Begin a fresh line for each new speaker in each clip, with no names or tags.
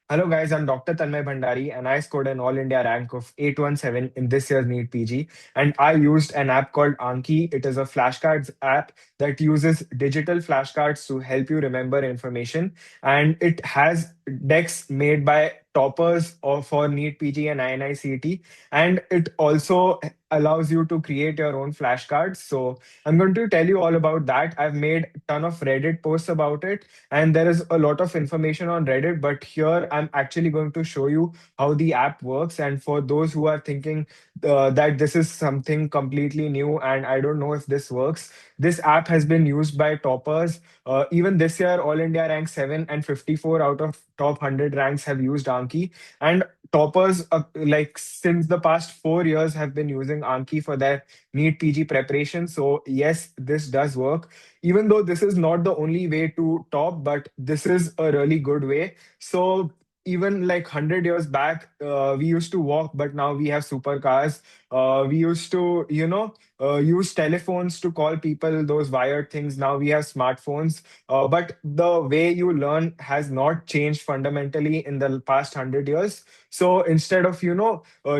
Hello guys, I'm Dr. Tanmay Bhandari and I scored an All India rank of 817 in this year's NEET PG. And I used an app called Anki. It is a flashcards app that uses digital flashcards to help you remember information. And it has decks made by toppers of for NEET PG and INI-CET. And it also allows you to create your own flashcards. So I'm going to tell you all about that. I've made a ton of Reddit posts about it and there is a lot of information on Reddit, but here I'm actually going to show you how the app works. And for those who are thinking that this is something completely new and I don't know if this works, this app has been used by toppers. Even this year, All India rank 7 and 54 out of top 100 ranks have used Anki. And toppers, like since the past 4 years, have been using Anki for their NEET PG preparation. So, yes, this does work even though this is not the only way to top, but this is a really good way. So even like 100 years back, we used to walk, but now we have supercars. We used to, use telephones to call people, those wired things. Now we have smartphones. But the way you learn has not changed fundamentally in the past 100 years. So instead of,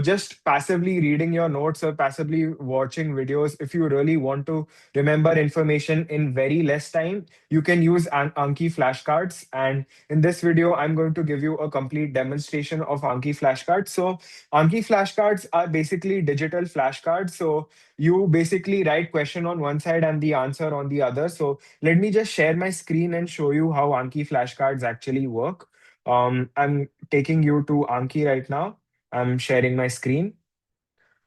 just passively reading your notes or passively watching videos, if you really want to remember information in very less time, you can use Anki flashcards. And in this video, I'm going to give you a complete demonstration of Anki flashcards. So Anki flashcards are basically digital flashcards. So you basically write question on one side and the answer on the other. So let me just share my screen and show you how Anki flashcards actually work. I'm taking you to Anki right now. I'm sharing my screen.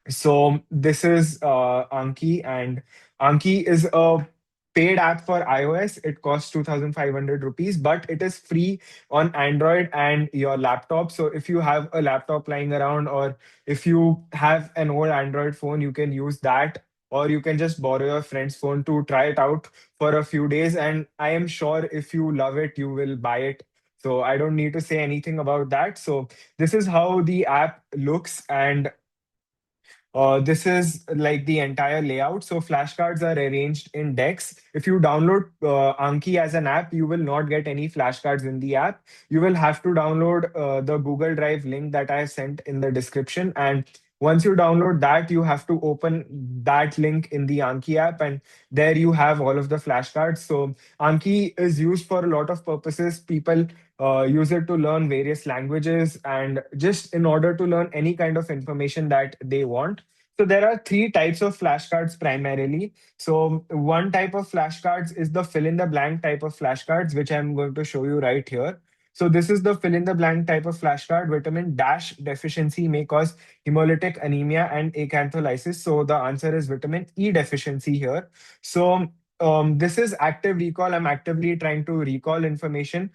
So this is Anki, and Anki is a paid app for iOS. It costs 2,500 rupees, but it is free on Android and your laptop. So if you have a laptop lying around, or if you have an old Android phone, you can use that. Or you can just borrow your friend's phone to try it out for a few days. And I am sure if you love it, you will buy it. So I don't need to say anything about that. So this is how the app looks. And this is like the entire layout. So flashcards are arranged in decks. If you download Anki as an app, you will not get any flashcards in the app. You will have to download the Google Drive link that I sent in the description. And once you download that, you have to open that link in the Anki app, and there you have all of the flashcards. So Anki is used for a lot of purposes. People use it to learn various languages and just in order to learn any kind of information that they want. So there are three types of flashcards primarily. So one type of flashcards is the fill in the blank type of flashcards, which I'm going to show you right here. So this is the fill in the blank type of flashcard. Vitamin dash deficiency may cause hemolytic anemia and acantholysis. So the answer is vitamin E deficiency here. So this is active recall. I'm actively trying to recall information.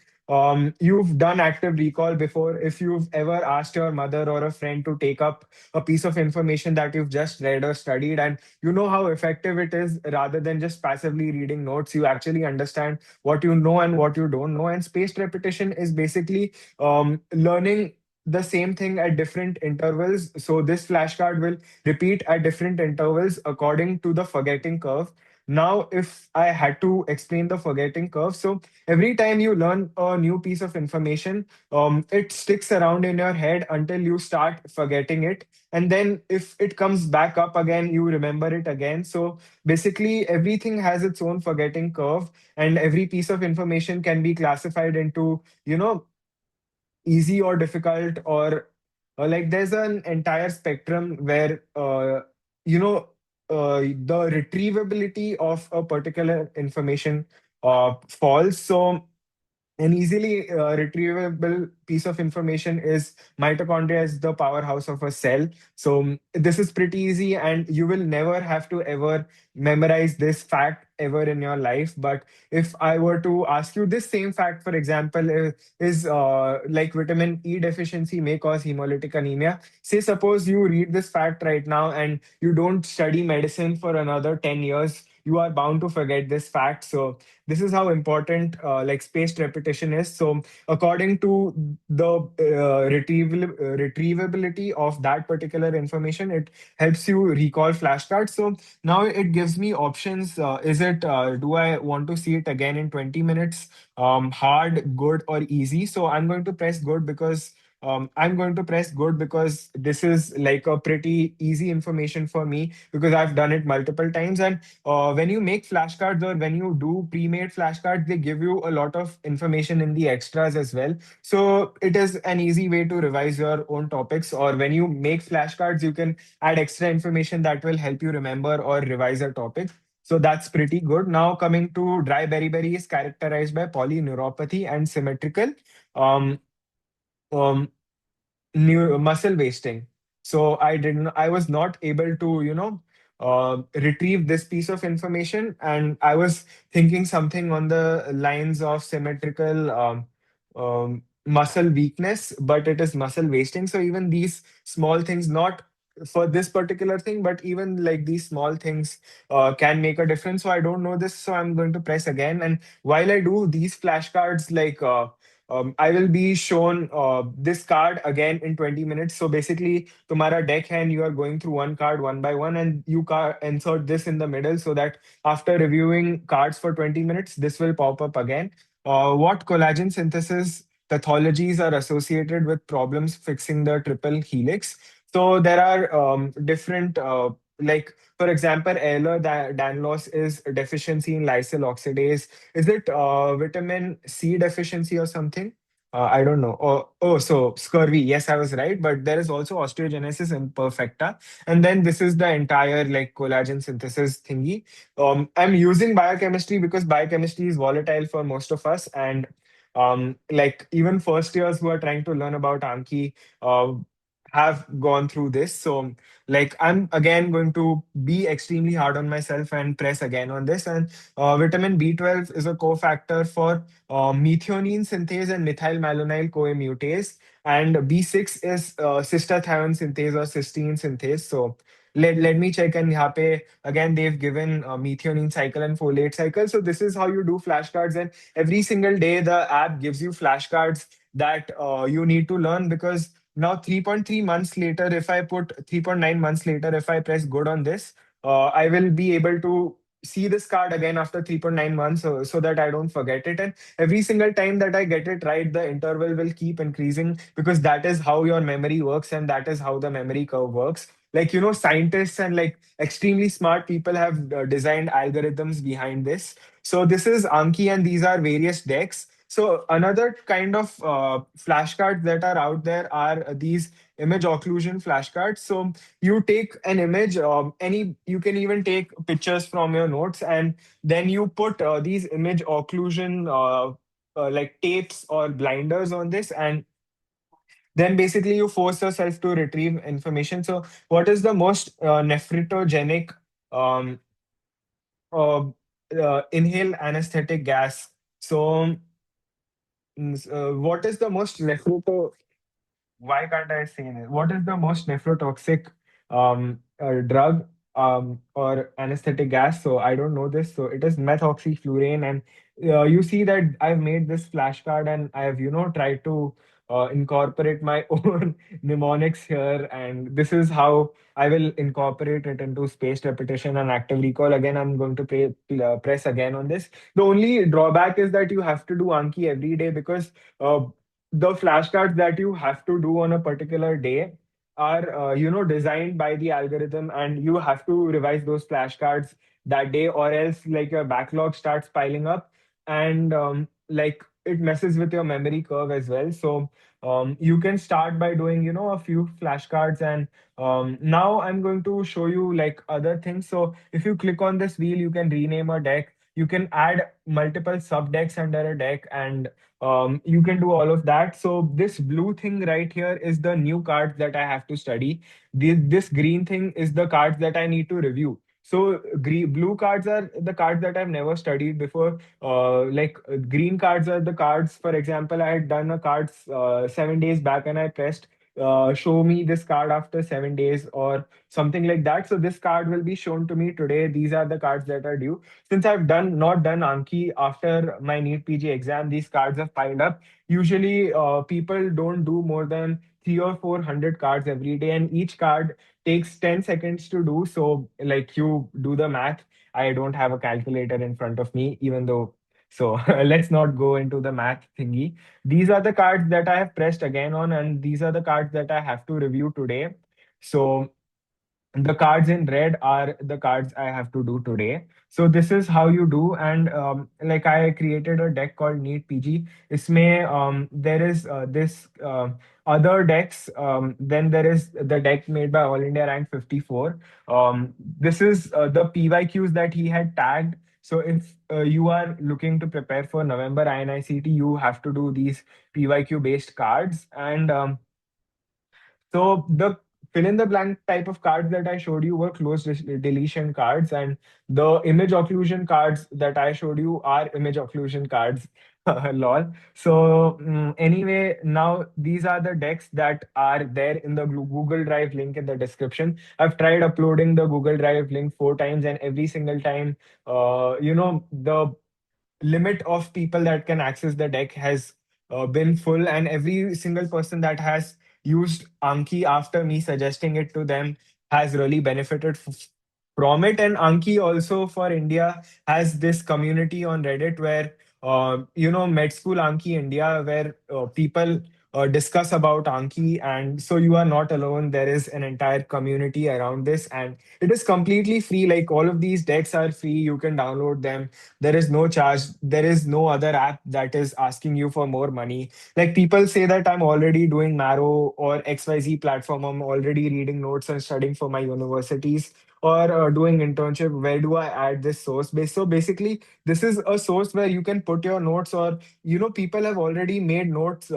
You've done active recall before. If you've ever asked your mother or a friend to take up a piece of information that you've just read or studied, and you know how effective it is rather than just passively reading notes. You actually understand what you know and what you don't know. And spaced repetition is basically learning the same thing at different intervals. So this flashcard will repeat at different intervals according to the forgetting curve. Now, if I had to explain the forgetting curve, so every time you learn a new piece of information, it sticks around in your head until you start forgetting it. And then if it comes back up again, you remember it again. So basically, everything has its own forgetting curve, and every piece of information can be classified into, easy or difficult, or like there's an entire spectrum where, you know, the retrievability of a particular information falls. So an easily retrievable piece of information is mitochondria is the powerhouse of a cell. So this is pretty easy, and you will never have to ever memorize this fact ever in your life. But if I were to ask you this same fact, for example, is like vitamin E deficiency may cause hemolytic anemia. Say, suppose you read this fact right now and you don't study medicine for another 10 years. you are bound to forget this fact. So this is how important like spaced repetition is. So according to the retrievability of that particular information, it helps you recall flashcards. So now it gives me options. Is it do I want to see it again in 20 minutes, hard, good, or easy? So I'm going to press good because this is like a pretty easy information for me because I've done it multiple times. And when you make flashcards or when you do pre-made flashcards, they give you a lot of information in the extras as well. So it is an easy way to revise your own topics. Or when you make flashcards, you can add extra information that will help you remember or revise a topic. So that's pretty good. Now coming to dry beriberi is characterized by polyneuropathy and symmetrical. Um, um, new muscle wasting. So I was not able to, retrieve this piece of information. And I was thinking something on the lines of symmetrical muscle weakness, but it is muscle wasting. So even these small things, not for this particular thing, but even like these small things can make a difference. So I don't know this. So I'm going to press again. And while I do these flashcards, I will be shown this card again in 20 minutes. So basically, तुम्हारा deck है and you are going through one card one by one, and you insert this in the middle so that after reviewing cards for 20 minutes, this will pop up again. What collagen synthesis pathologies are associated with problems fixing the triple helix? So there are different, like for example, Ehlers-Danlos is a deficiency in lysyl oxidase. Is it vitamin C deficiency or something? I don't know. So scurvy. Yes, I was right. But there is also osteogenesis imperfecta. And then this is the entire like collagen synthesis thingy. I'm using biochemistry because biochemistry is volatile for most of us. And like even first years who are trying to learn about Anki uh, have gone through this. So like I'm again going to be extremely hard on myself and press again on this. And vitamin B12 is a cofactor for methionine synthase and methylmalonyl CoA mutase. And B6 is cystathione synthase or cysteine synthase. So let me check. And यहाँ पे again they've given methionine cycle and folate cycle. So this is how you do flashcards. And every single day the app gives you flashcards that you need to learn, because now 3.3 months later, if I put 3.9 months later, if I press good on this, I will be able to see this card again after 3.9 months, so that I don't forget it. And every single time that I get it right, the interval will keep increasing, because that is how your memory works and that is how the memory curve works. Like, scientists and like extremely smart people have designed algorithms behind this. So this is Anki and these are various decks. So another kind of flashcards that are out there are these image occlusion flashcards. So you take an image, you can even take pictures from your notes, and then you put these image occlusion like tapes or blinders on this, and then basically you force yourself to retrieve information. So what is the most nephrogenic um, uh, inhale anesthetic gas? So what is the most why can't I say this? What is the most nephrotoxic drug or anesthetic gas? So I don't know this. So it is methoxyflurane. And you see that I've made this flashcard and I've, tried to incorporate my own mnemonics here. And this is how I will incorporate it into spaced repetition and active recall. Again, I'm going to press again on this. The only drawback is that you have to do Anki every day, because uh, the flashcards that you have to do on a particular day are designed by the algorithm, and you have to revise those flashcards that day, or else like your backlog starts piling up. And like it messes with your memory curve as well. So you can start by doing a few flashcards. And now I'm going to show you like other things. So if you click on this wheel, you can rename a deck, you can add multiple sub decks under a deck, and you can do all of that. So this blue thing right here is the new cards that I have to study. This green thing is the cards that I need to review. So blue cards are the cards that I've never studied before. Green cards are the cards. For example, I had done a cards 7 days back and I pressed. show me this card after 7 days or something like that. So this card will be shown to me today. These are the cards that are due. Since I've done not done Anki after my NEET PG exam, these cards have piled up. Usually, people don't do more than 3 or 400 cards every day, and each card takes 10 seconds to do. So, like, you do the math. I don't have a calculator in front of me, even though. So let's not go into the math thingy. These are the cards that I have pressed again on, and these are the cards that I have to review today. So the cards in red are the cards I have to do today. So this is how you do. And like, I created a deck called NEET PG. Isme there is this other decks. Then there is the deck made by All India Rank 54. This is the PYQs that he had tagged. So if you are looking to prepare for November INICT, you have to do these PYQ based cards. And so the fill in the blank type of cards that I showed you were deletion cards, and the image occlusion cards that I showed you are image occlusion cards. Lol. So anyway, now these are the decks that are there in the Google Drive link in the description. I've tried uploading the Google Drive link 4 times, and every single time, the limit of people that can access the deck has been full, and every single person that has used Anki after me suggesting it to them has really benefited from it. And Anki also for India has this community on Reddit where Med School Anki India, where people discuss about Anki, and so you are not alone. There is an entire community around this, and it is completely free. Like, all of these decks are free. You can download them. There is no charge. There is no other app that is asking you for more money. Like, people say that I'm already doing Marrow or XYZ platform, I'm already reading notes and studying for my universities, or doing internship. Where do I add this source base? So basically, this is a source where you can put your notes, or people have already made notes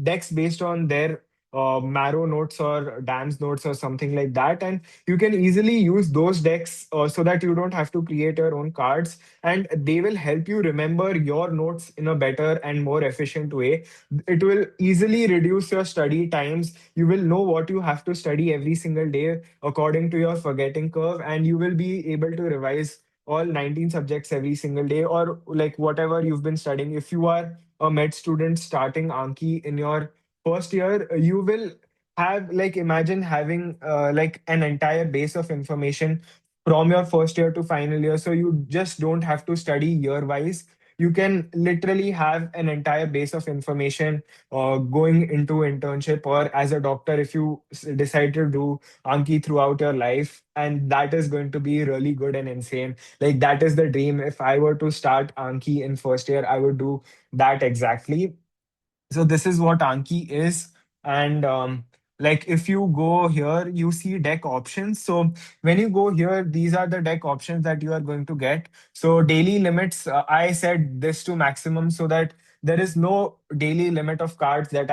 decks based on their Marrow notes or Dams notes or something like that, and you can easily use those decks so that you don't have to create your own cards, and they will help you remember your notes in a better and more efficient way. It will easily reduce your study times. You will know what you have to study every single day according to your forgetting curve, and you will be able to revise all 19 subjects every single day, or like whatever you've been studying. If you are a med student starting Anki in your first year, you will have, like, imagine having like an entire base of information from your first year to final year. So you just don't have to study year wise. You can literally have an entire base of information going into internship or as a doctor if you decide to do Anki throughout your life. And that is going to be really good and insane. Like, that is the dream. If I were to start Anki in first year, I would do that exactly. So this is what Anki is. And like, if you go here, you see deck options. So when you go here, these are the deck options that you are going to get. So daily limits, I set this to maximum so that there is no daily limit of cards that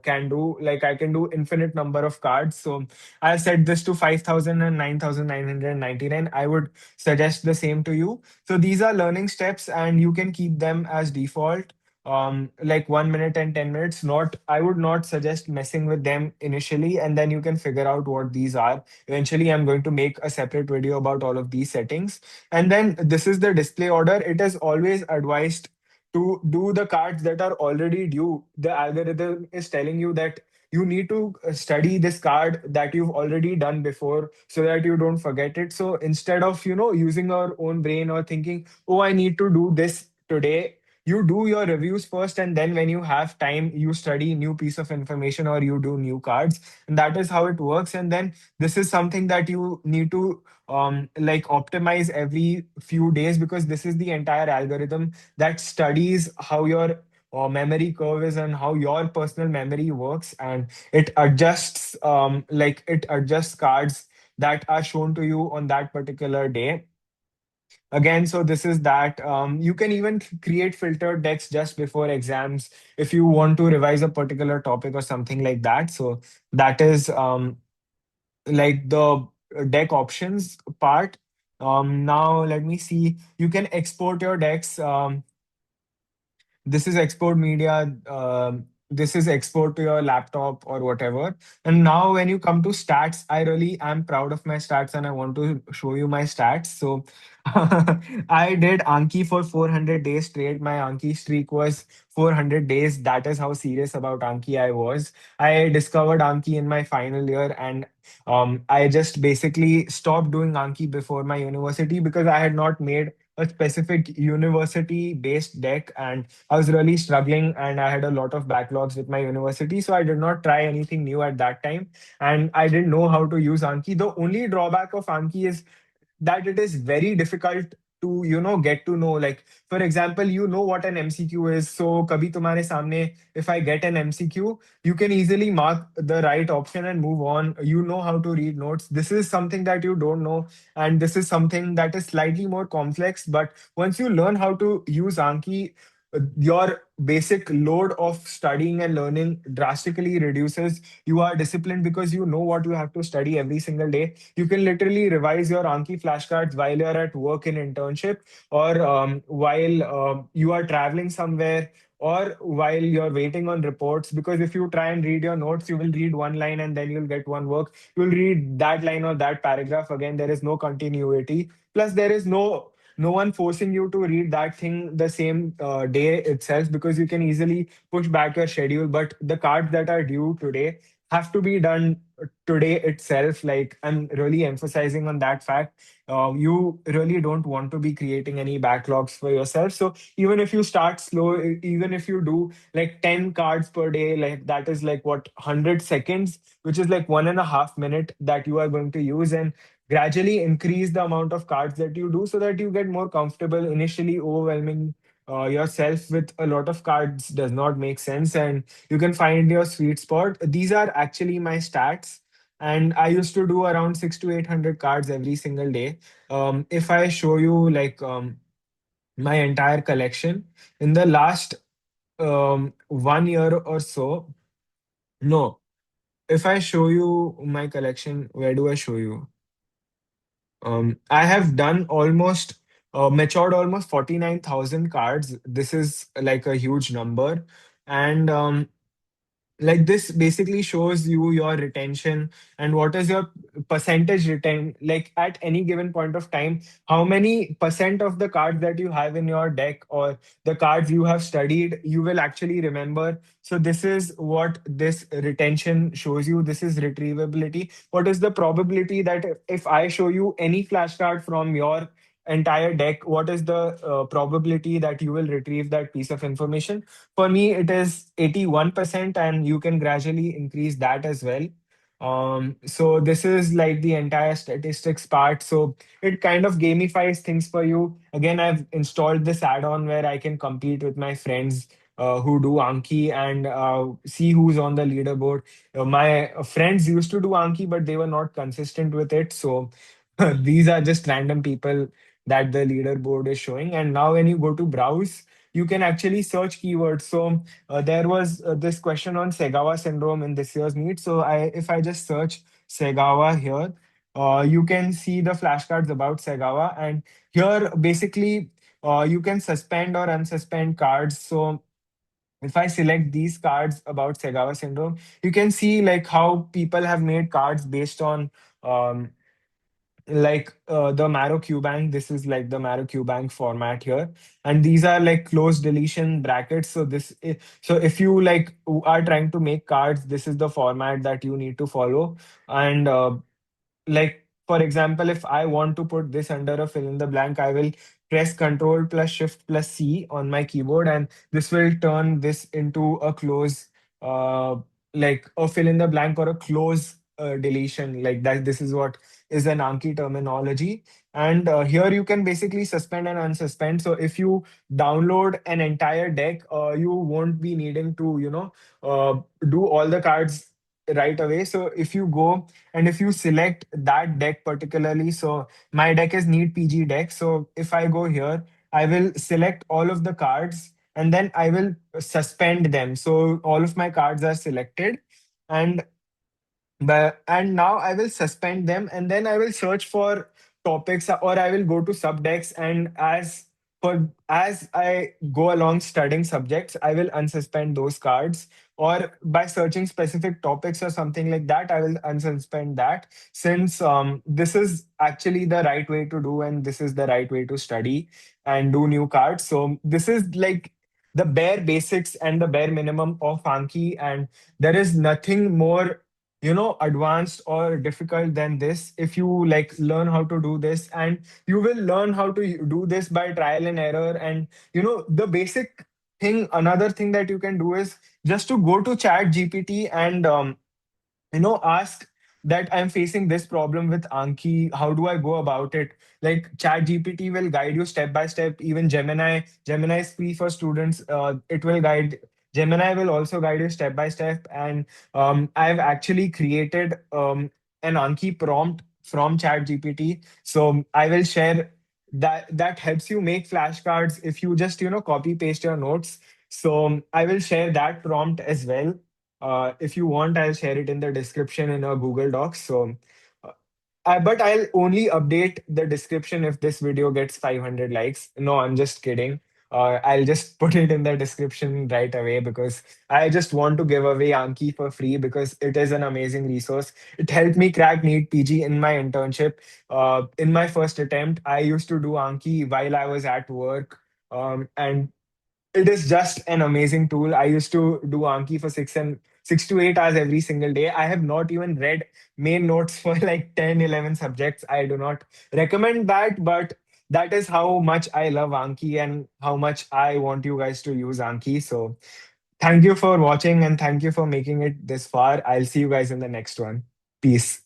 can do. Like, I can do infinite number of cards. So I set this to 5,000 and 9,999. I would suggest the same to you. So these are learning steps, and you can keep them as default, like 1 minute and 10 minutes. Not, I would not suggest messing with them initially, and then you can figure out what these are. Eventually, I'm going to make a separate video about all of these settings. And then this is the display order. It is always advised to do the cards that are already due. The algorithm is telling you that you need to study this card that you've already done before so that you don't forget it. So instead of using your own brain or thinking, oh, I need to do this today, you do your reviews first, and then when you have time, you study new piece of information or you do new cards. And that is how it works. And then this is something that you need to like optimize every few days, because this is the entire algorithm that studies how your memory curve is and how your personal memory works, and it adjusts it adjusts cards that are shown to you on that particular day. Again, so this is that. You can even create filtered decks just before exams if you want to revise a particular topic or something like that. So that is like the deck options part. Now let me see. You can export your decks. This is export media. this is export to your laptop or whatever. And now when you come to stats, I really am proud of my stats and I want to show you my stats. So I did Anki for 400 days straight. My Anki streak was 400 days. That is how serious about Anki I was. I discovered Anki in my final year, and I just basically stopped doing Anki before my university because I had not made a specific university based deck, and I was really struggling and I had a lot of backlogs with my university. So I did not try anything new at that time. And I didn't know how to use Anki. The only drawback of Anki is that it is very difficult to get to know, like for example, what an MCQ is. So kabhi tumhare samne, if I get an MCQ, you can easily mark the right option and move on. You know how to read notes. This is something that you don't know, and this is something that is slightly more complex. But once you learn how to use Anki, your basic load of studying and learning drastically reduces. You are disciplined because you know what you have to study every single day. You can literally revise your Anki flashcards while you're at work in internship, or while you are traveling somewhere, or while you're waiting on reports. Because if you try and read your notes, you will read one line and then you'll get one work. You'll read that line or that paragraph again. There is no continuity. Plus, there is no one forcing you to read that thing the same day itself, because you can easily push back your schedule. But the cards that are due today have to be done today itself. Like, I'm really emphasizing on that fact. You really don't want to be creating any backlogs for yourself. So even if you start slow, even if you do like 10 cards per day, like that is like what, 100 seconds, which is like 1.5 minute that you are going to use. And gradually increase the amount of cards that you do so that you get more comfortable. Initially overwhelming yourself with a lot of cards does not make sense, and you can find your sweet spot. These are actually my stats, and I used to do around 6 to 800 cards every single day. If I show you like my entire collection in the last 1 year or so. No, if I show you my collection, where do I show you? I have done almost matured almost 49,000 cards. This is like a huge number. And like this basically shows you your retention and what is your percentage retain, like at any given point of time, how many percent of the cards that you have in your deck or the cards you have studied you will actually remember. So this is what this retention shows you. This is retrievability. What is the probability that if I show you any flashcard from your entire deck, what is the probability that you will retrieve that piece of information? For me, it is 81%, and you can gradually increase that as well. So this is like the entire statistics part. So it kind of gamifies things for you. Again, I've installed this add-on where I can compete with my friends who do Anki, and see who's on the leaderboard. My friends used to do Anki, but they were not consistent with it. So these are just random people that the leaderboard is showing. And now when you go to browse, you can actually search keywords. So there was this question on Segawa syndrome in this year's NEET. So if I just search Segawa here, you can see the flashcards about Segawa. And here, basically, you can suspend or unsuspend cards. So if I select these cards about Segawa syndrome, you can see like how people have made cards based on um, the Marrow Bank. This is like the Marrow Bank format here, and these are like close deletion brackets. So so if you like are trying to make cards, this is the format that you need to follow. And like for example, if I want to put this under a fill in the blank, I will press Control plus Shift plus C on my keyboard, and this will turn this into a close, uh, like a fill in the blank or a close deletion. Like that, this is what is an Anki terminology. And here you can basically suspend and unsuspend. So if you download an entire deck, you won't be needing to, do all the cards right away. So if you go and if you select that deck particularly, so my deck is NEET PG deck. So if I go here, I will select all of the cards and then I will suspend them. So all of my cards are selected, and and now I will suspend them, and then I will search for topics, or I will go to subdecks. And as for as I go along studying subjects, I will unsuspend those cards, or by searching specific topics or something like that, I will unsuspend that, since this is actually the right way to do, and this is the right way to study and do new cards. So this is like the bare basics and the bare minimum of Anki, and there is nothing more, advanced or difficult than this. If you like learn how to do this, and you will learn how to do this by trial and error. And the basic thing, another thing that you can do is just to go to chat gpt and ask that I'm facing this problem with Anki, how do I go about it? Like chat gpt will guide you step by step. Even Gemini is free for students. It will guide Gemini will also guide you step by step. And I've actually created an Anki prompt from chat gpt, so I will share that helps you make flashcards if you just copy paste your notes. So I will share that prompt as well. If you want, I'll share it in the description in a Google Docs. So, uh, but I'll only update the description if this video gets 500 likes. No, I'm just kidding. I'll just put it in the description right away, because I just want to give away Anki for free because it is an amazing resource. It helped me crack NEET PG in my internship. In my first attempt, I used to do Anki while I was at work. And it is just an amazing tool. I used to do Anki for 6 to 8 hours every single day. I have not even read main notes for like 10, 11 subjects. I do not recommend that, but that is how much I love Anki and how much I want you guys to use Anki. So thank you for watching, and thank you for making it this far. I'll see you guys in the next one. Peace.